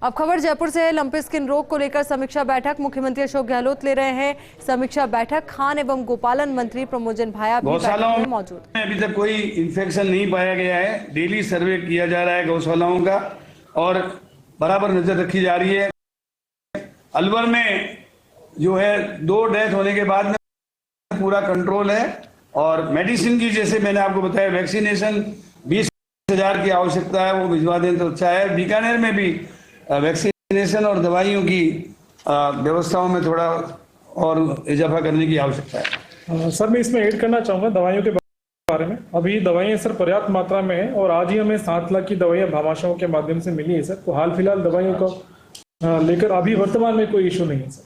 अब खबर जयपुर से है। लंपी स्किन रोग को लेकर समीक्षा बैठक मुख्यमंत्री अशोक गहलोत ले रहे हैं। समीक्षा बैठक खान एवं गोपालन मंत्री प्रमोजन भाया भी बैठक में मौजूद। अभी तक कोई इन्फेक्शन नहीं पाया गया है। डेली सर्वे किया जा रहा है गौशालाओं का और बराबर नजर रखी जा रही है। अलवर में जो है 2 डेथ होने के बाद में पूरा कंट्रोल है और मेडिसिन की जैसे मैंने आपको बताया वैक्सीनेशन 20,000 की आवश्यकता है, वो भिजवा दें तो अच्छा है। बीकानेर में भी वैक्सीनेशन और दवाइयों की व्यवस्थाओं में थोड़ा और इजाफा करने की आवश्यकता है। सर मैं इसमें ऐड करना चाहूँगा दवाइयों के बारे में। अभी दवाइयाँ सर पर्याप्त मात्रा में है और आज ही हमें 7 लाख की दवाइयाँ भामाशाहों के माध्यम से मिली है सर। तो हाल फिलहाल दवाइयों को लेकर अभी वर्तमान में कोई इशू नहीं है सर।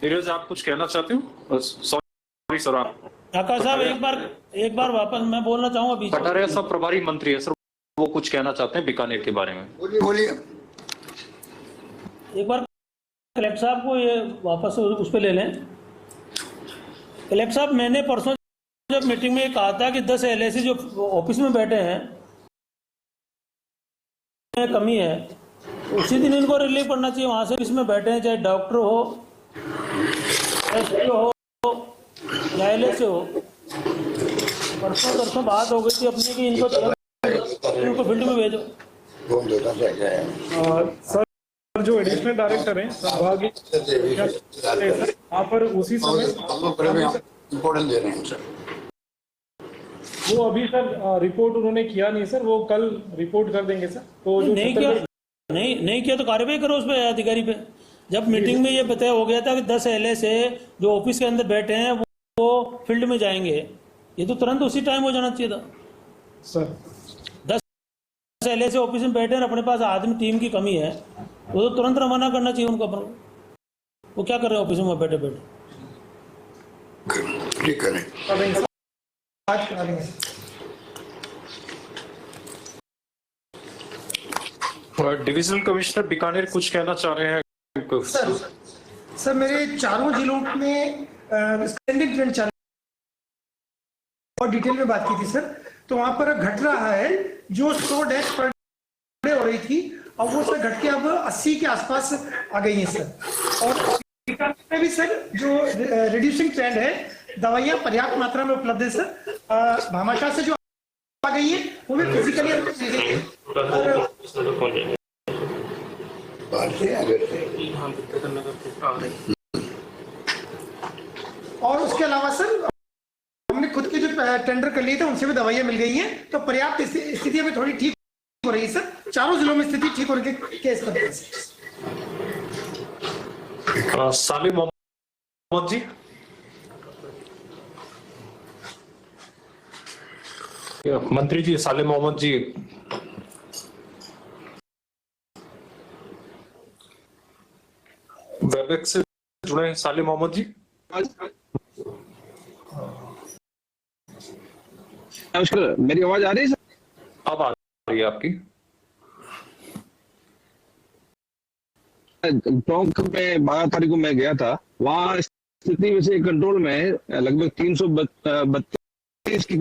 नीरज आप कुछ कहना चाहते हो? सॉरी सर, आप आकाश साहब एक बार वापस मैं बोलना चाहूंगा। बीच कटारिया साहब प्रभारी मंत्री है सर, वो कुछ कहना चाहते हैं बीकानेर के बारे में। बोलिए। एक बार कलेक्टर साहब को ये वापस उस पर ले लें। कलेक्टर साहब मैंने परसों जब मीटिंग में कहा था कि 10 LAC जो ऑफिस में बैठे हैं कमी है, उसी दिन इनको रिलीव करना चाहिए वहां से। इसमें बैठे हैं चाहे डॉक्टर हो, SPO हो या LAC हो। परसों बात हो गई थी अपनी कि इनको फील्ड में भेजो। सर जो एडिशनल डायरेक्टर हैं संभागीय वहाँ पर उसी समय इम्पोर्टेंस दे रहे हैं सर। वो अभी सर रिपोर्ट उन्होंने किया नहीं सर, वो कल रिपोर्ट कर देंगे सर। तो जो नहीं किया तो कार्रवाई करो उस पर, अधिकारी पे। जब मीटिंग में ये पता हो गया था कि 10 LAC जो ऑफिस के अंदर बैठे हैं वो फील्ड में जाएंगे, ये तो तुरंत उसी टाइम हो जाना चाहिए था सर। 10 LAC ऑफिस में बैठे हैं, अपने पास आदमी टीम की कमी है, वो तो तुरंत रवाना करना चाहिए उनको। वो क्या कर रहे हैं ऑफिस में बैठे बैठे? ठीक करें। डिविजनल कमिश्नर बीकानेर कुछ कहना चाह रहे हैं? सर मेरे चारों जिलों में स्टैंडिंग ट्रेंड चल और डिटेल में बात की थी सर। तो वहां पर घट रहा है, जो 100 डेथ पर डे हो रही थी और वो सर घट के अब 80 के आसपास आ गई है सर। और में भी सर जो रिड्यूसिंग ट्रेंड है, दवाइयां पर्याप्त मात्रा में उपलब्ध है सर। भामाशाह से जो आ गई है वो भी फिजिकली और उसके अलावा सर हमने खुद के जो टेंडर कर लिए थे उनसे भी दवाइयां मिल गई हैं। तो पर्याप्त स्थिति अभी थोड़ी ठीक हो रही है सर। चारों जिलों में स्थिति ठीक होने के स्तर पर। सालिम मोहम्मद जी। मंत्री जी सालिम मोहम्मद जी वेबएक्स से जुड़े हैं। सालिम मोहम्मद जी नमस्कार, मेरी आवाज आ रही है सर? अब आ रही है आपकी। टोंक में 12 तारीख को मैं गया था, वहाँ स्थिति वैसे कंट्रोल में है। लगभग 332 की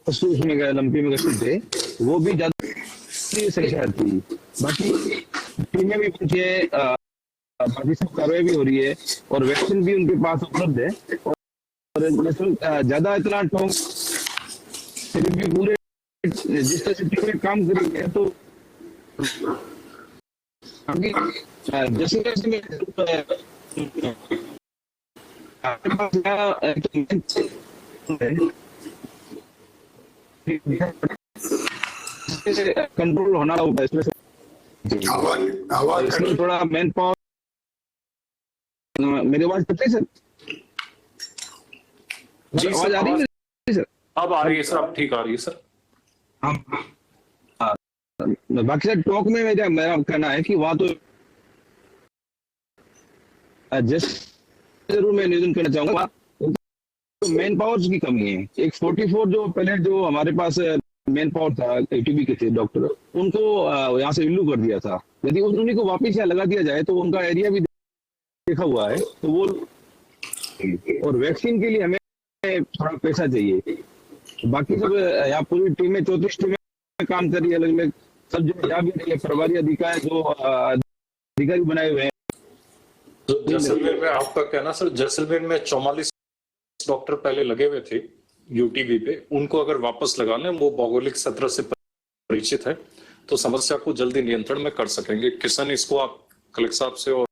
उसमें गए, लंपी में गए थे, वो भी ज्यादा संख्या थी। बाकी टीमें भी पहुंची है, बाकी सब कार्रवाई भी हो रही है और वैक्सीन भी उनके पास उपलब्ध है। और ज्यादा इतना टोंक भी पूरे जिस तरह से टीमें काम कर रही है, तो जैसे कंट्रोल होना होगा इसमें थोड़ा मैन पावर। मेरी आवाज पता है सर? जी आवाज आ रही है सर? अब आ रही है सर, अब ठीक आ रही है सर। बाकी सर टॉक में मेरा कहना है कि वहां तो जरूर मैं निवेदन करना चाहूंगा, तो मैन पावर की कमी है। एक 44 जो पहले जो हमारे पास मैन पावर था, ATB के थे डॉक्टर, उनको यहाँ से इल्लू कर दिया था। यदि उन्हीं को वापिस यहाँ लगा दिया जाए तो उनका एरिया भी देखा हुआ है, तो वो और वैक्सीन के लिए हमें थोड़ा पैसा चाहिए। बाकी सब यहाँ पूरी टीमें 34 टीमें काम कर रही है, अलग अलग सब जो यहाँ भी रही है, प्रभारी अधिकारी जो अधिकारी बनाए हुए हैं। तो जैसलमेर में आपका कहना सर, जैसलमेर में 44 डॉक्टर पहले लगे हुए थे यूटीबी पे, उनको अगर वापस लगा लें, वो भौगोलिक सत्र से परिचित है, तो समस्या को जल्दी नियंत्रण में कर सकेंगे। किशन, इसको आप कलेक्टर साहब से और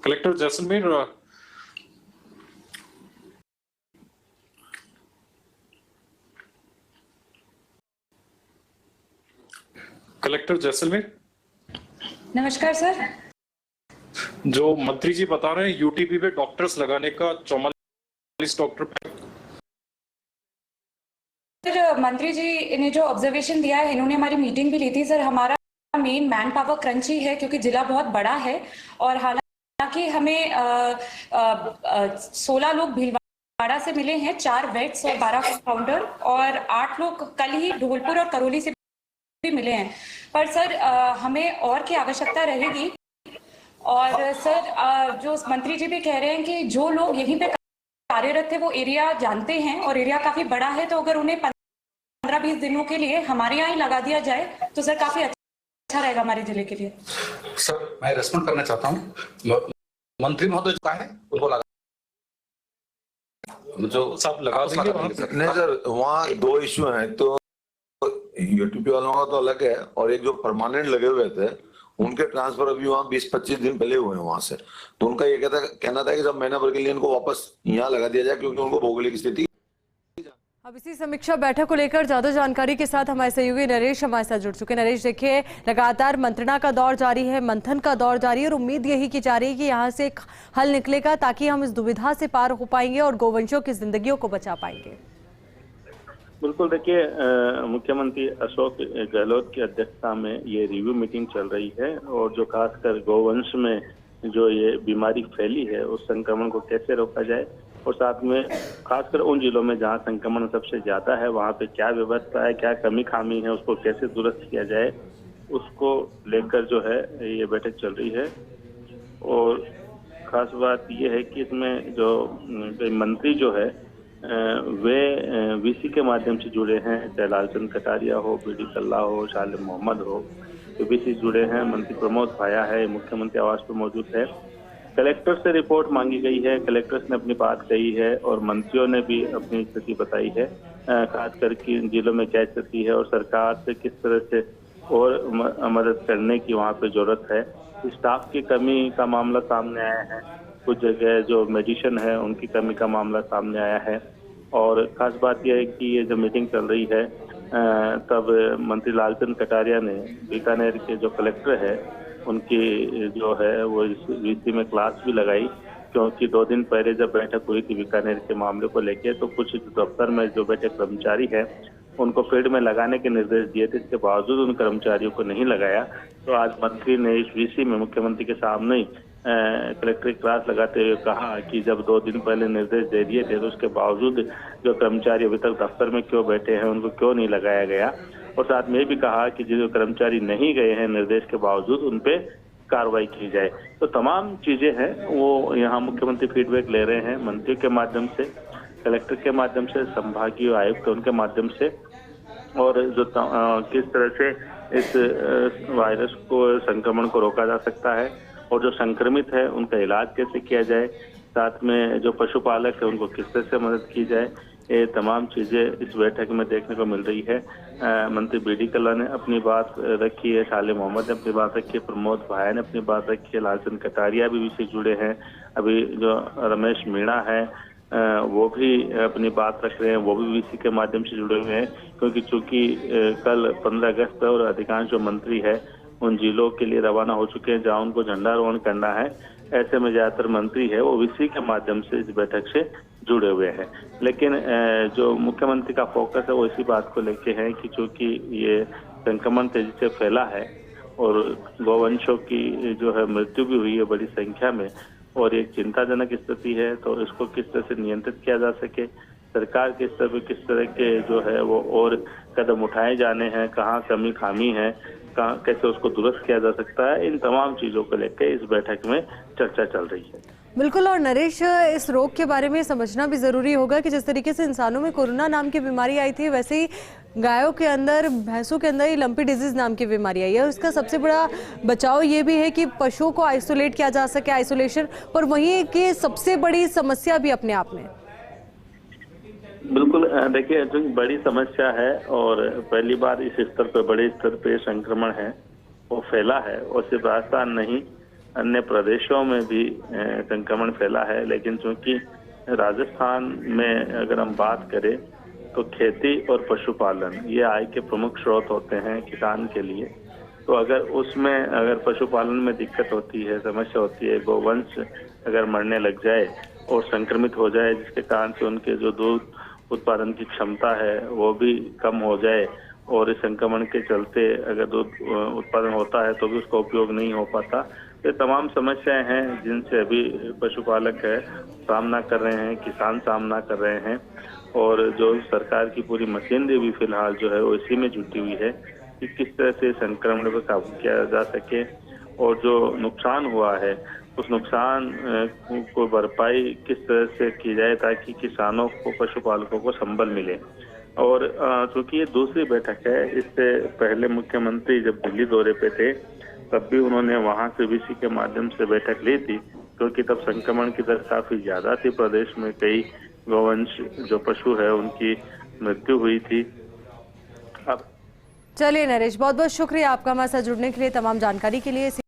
कलेक्टर जैसलमेर नमस्कार सर। जो मंत्री जी बता रहे हैं यूटीपी पे डॉक्टर्स लगाने का 44 डॉक्टर। सर मंत्री जी ने जो ऑब्जर्वेशन दिया है, इन्होंने हमारी मीटिंग भी ली थी सर। हमारा मेन मैन पावर क्रंच ही है क्योंकि जिला बहुत बड़ा है और हालांकि हमें 16 लोग भीलवाड़ा से मिले हैं, 4 वेट्स और 12 कंपाउंडर, और 8 लोग कल ही धौलपुर और करौली से भी मिले हैं। पर सर हमें और की आवश्यकता रहेगी। और सर जो मंत्री जी भी कह रहे हैं कि जो लोग यहीं पे कार्यरत थे वो एरिया जानते हैं और एरिया काफी बड़ा है, तो अगर उन्हें 15-20 दिनों के लिए हमारे यहाँ ही लगा दिया जाए तो सर काफी अच्छा रहेगा हमारे जिले के लिए। सर मैं रेस्पॉन्ड करना चाहता हूँ। मंत्री महोदय जो है उनको लगा जो सब लगा देंगे वहां पे। नहीं सर, वहाँ 2 इश्यू हैं, तो यूटीपी वालों का तो अलग है, और एक जो परमानेंट लगे हुए थे उनके ट्रांसफर अभी वहाँ 20-25 दिन पहले हुए हैं वहां से। तो उनका ये कहना था कि सब महीना भर के लिए इनको वापस यहाँ लगा दिया जाए क्योंकि उनको भौगोलिक स्थिति। अब इसी समीक्षा बैठक को लेकर ज्यादा जानकारी के साथ हमारे सहयोगी नरेश हमारे साथ जुड़ चुके हैं। नरेश, देखिए लगातार मंत्रणा का दौर जारी है, मंथन का दौर जारी है और उम्मीद यही की जा रही है कि यहाँ से एक हल निकलेगा ताकि हम इस दुविधा से पार हो पाएंगे और गोवंशों की जिंदगियों को बचा पाएंगे। बिल्कुल, देखिए मुख्यमंत्री अशोक गहलोत की अध्यक्षता में ये रिव्यू मीटिंग चल रही है और जो खासकर गोवंश में जो ये बीमारी फैली है उस संक्रमण को कैसे रोका जाए और साथ में खासकर उन जिलों में जहां संक्रमण सबसे ज्यादा है वहां पे क्या व्यवस्था है, क्या कमी खामी है, उसको कैसे दुरुस्त किया जाए, उसको लेकर जो है ये बैठक चल रही है। और खास बात ये है कि इसमें जो मंत्री जो है वे वीसी के माध्यम से जुड़े हैं, चाहे लालचंद कटारिया हो, बीडी कल्ला हो, शालिम मोहम्मद हो, वीसी जुड़े हैं। मंत्री प्रमोद भाया है, मुख्यमंत्री आवास पर मौजूद है। कलेक्टर से रिपोर्ट मांगी गई है, कलेक्टर्स ने अपनी बात कही है और मंत्रियों ने भी अपनी स्थिति बताई है, खासकर कि जिलों में क्या स्थिति है और सरकार से किस तरह से और मदद करने की वहाँ पे जरूरत है। स्टाफ की कमी का मामला सामने आया है, कुछ जगह जो मेडिसिन है उनकी कमी का मामला सामने आया है। और खास बात यह है कि ये जो मीटिंग चल रही है तब मंत्री लालचंद कटारिया ने बीकानेर के जो कलेक्टर है उनकी जो है वो वीसी में क्लास भी लगाई, क्योंकि 2 दिन पहले जब बैठक हुई थी बीकानेर के मामले को लेकर तो कुछ दफ्तर में जो बैठे कर्मचारी है उनको फील्ड में लगाने के निर्देश दिए थे, इसके बावजूद उन कर्मचारियों को नहीं लगाया। तो आज मंत्री ने इस वीसी में मुख्यमंत्री के सामने ही कलेक्टर क्लास लगाते हुए कहा कि जब 2 दिन पहले निर्देश दे दिए थे तो उसके बावजूद जो कर्मचारी अभी तक दफ्तर में क्यों बैठे हैं, उनको क्यों नहीं लगाया गया। और साथ में भी कहा कि जो कर्मचारी नहीं गए हैं निर्देश के बावजूद उन पे कार्रवाई की जाए। तो तमाम चीजें हैं वो यहाँ मुख्यमंत्री फीडबैक ले रहे हैं मंत्री के माध्यम से, कलेक्टर के माध्यम से, संभागीय आयुक्त उनके माध्यम से, और जो किस तरह से इस वायरस को संक्रमण को रोका जा सकता है और जो संक्रमित है उनका इलाज कैसे किया जाए, साथ में जो पशुपालक है उनको किस तरह से मदद की जाए, ये तमाम चीजें इस बैठक में देखने को मिल रही है। मंत्री बीडी कल्ला ने अपनी बात रखी है, शालिम मोहम्मद ने अपनी बात रखी है, प्रमोद भाया ने अपनी बात रखी है, लालचंद कटारिया भी इससे जुड़े हैं, अभी जो रमेश मीणा है वो भी अपनी बात रख रहे हैं, वो भी वीसी के माध्यम से जुड़े हुए हैं, क्योंकि चूंकि कल 15 अगस्त और अधिकांश जो मंत्री है उन जिलों के लिए रवाना हो चुके हैं जहां उनको झंडारोहण करना है। ऐसे में ज्यादातर मंत्री है वो वीसी के माध्यम से इस बैठक से जुड़े हुए हैं। लेकिन जो मुख्यमंत्री का फोकस है वो इसी बात को लेके है कि चूंकि ये संक्रमण तेजी से फैला है और गोवंशों की जो है मृत्यु भी हुई है बड़ी संख्या में और एक चिंताजनक स्थिति है, तो इसको किस तरह से नियंत्रित किया जा सके, सरकार के स्तर पर किस तरह के जो है वो और कदम उठाए जाने हैं, कहाँ कमी खामी है, कैसे उसको दुरुस्त किया जा सकता है, इन तमाम चीजों को लेकर इस बैठक में चर्चा चल रही है। बिल्कुल। और नरेश, इस रोग के बारे में समझना भी ज़रूरी होगा कि जिस तरीके से इंसानों में कोरोना नाम की बीमारी आई थी, वैसे ही गायों के अंदर, भैंसों के अंदर ही लंपी डिजीज़ नाम की बीमारी आई है। और इसका सबसे बड़ा बचाव ये भी है कि पशुओं को आइसोलेट किया जा सके, आइसोलेशन, पर वहीं की सबसे बड़ी समस्या भी अपने आप में। बिल्कुल, देखिए जो बड़ी समस्या है और पहली बार इस स्तर पर, बड़े स्तर पे संक्रमण है वो फैला है, और सिर्फ राजस्थान नहीं अन्य प्रदेशों में भी संक्रमण फैला है। लेकिन चूंकि राजस्थान में अगर हम बात करें तो खेती और पशुपालन ये आय के प्रमुख स्रोत होते हैं किसान के लिए। तो अगर उसमें अगर पशुपालन में दिक्कत होती है, समस्या होती है, गोवंश अगर मरने लग जाए और संक्रमित हो जाए, जिसके कारण से उनके जो दूध उत्पादन की क्षमता है वो भी कम हो जाए, और इस संक्रमण के चलते अगर दूध उत्पादन होता है तो भी उसका उपयोग नहीं हो पाता। ये तमाम समस्याएं हैं जिनसे अभी पशुपालक है सामना कर रहे हैं, किसान सामना कर रहे हैं, और जो सरकार की पूरी मशीनरी भी फिलहाल जो है वो इसी में जुटी हुई है कि किस तरह से संक्रमण पर काबू किया जा सके, और जो नुकसान हुआ है उस नुकसान को भरपाई किस तरह से की जाए ताकि किसानों को, पशुपालकों को संबल मिले। और चूंकि ये दूसरी बैठक है, इससे पहले मुख्यमंत्री जब दिल्ली दौरे पे थे तब भी उन्होंने वहां से वीसी के माध्यम से बैठक ली थी, क्योंकि तब संक्रमण की दर काफी ज्यादा थी। प्रदेश में कई गोवंश जो पशु है उनकी मृत्यु हुई थी। अब चलिए नरेश, बहुत बहुत शुक्रिया आपका हमारे साथ जुड़ने के लिए, तमाम जानकारी के लिए।